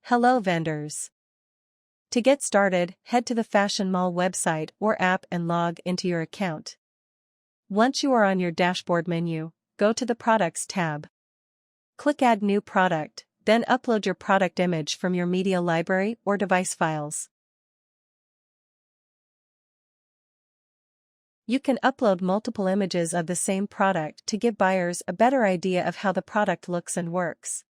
Hello vendors. To get started, head to the FashionMall website or app and log into your account. Once you are on your dashboard menu, go to the Products tab. Click Add New Product, then upload your product image from your media library or device files. You can upload multiple images of the same product to give buyers a better idea of how the product looks and works.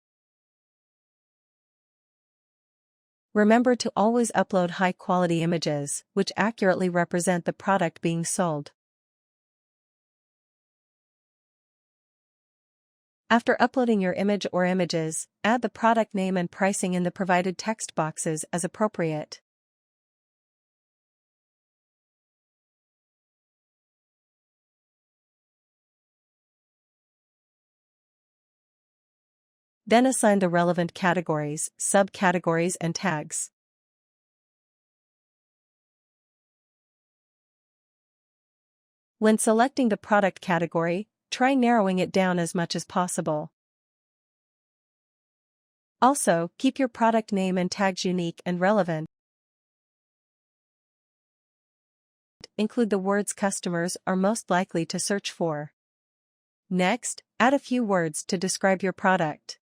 Remember to always upload high-quality images, which accurately represent the product being sold. After uploading your image or images, add the product name and pricing in the provided text boxes as appropriate. Then assign the relevant categories, subcategories and tags. When selecting the product category, try narrowing it down as much as possible. Also, keep your product name and tags unique and relevant. Include the words customers are most likely to search for. Next, add a few words to describe your product.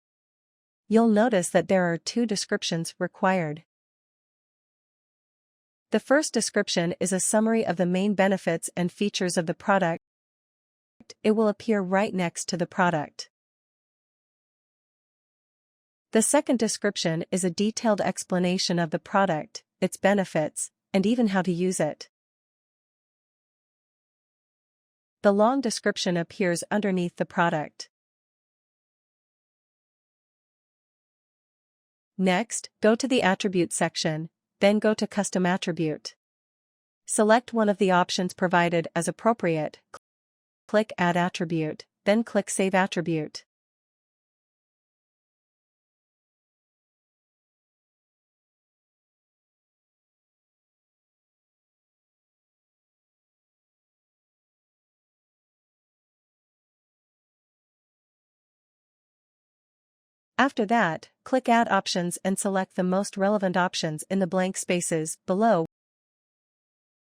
You'll notice that there are two descriptions required. The first description is a summary of the main benefits and features of the product. It will appear right next to the product. The second description is a detailed explanation of the product, its benefits, and even how to use it. The long description appears underneath the product. Next, go to the Attribute section, then go to Custom Attribute. Select one of the options provided as appropriate. Click Add Attribute, then click Save Attribute. After that, click Add Options and select the most relevant options in the blank spaces below,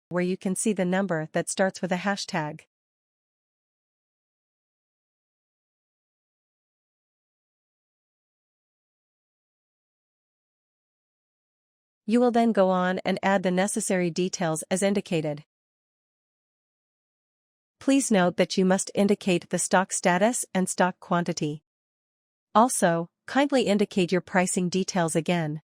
where you can see the number that starts with a hashtag. You will then go on and add the necessary details as indicated. Please note that you must indicate the stock status and stock quantity. Also, kindly indicate your pricing details again.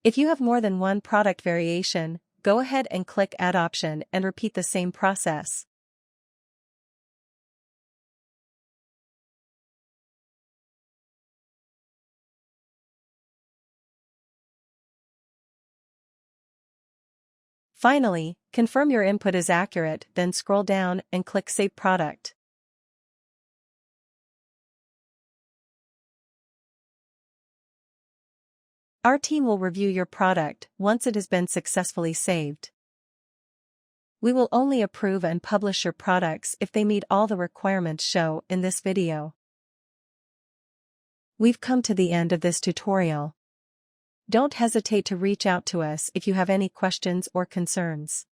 If you have more than one product variation, go ahead and click Add Option and repeat the same process. Finally, confirm your input is accurate, then scroll down and click Save Product. Our team will review your product once it has been successfully saved. We will only approve and publish your products if they meet all the requirements shown in this video. We've come to the end of this tutorial. Don't hesitate to reach out to us if you have any questions or concerns.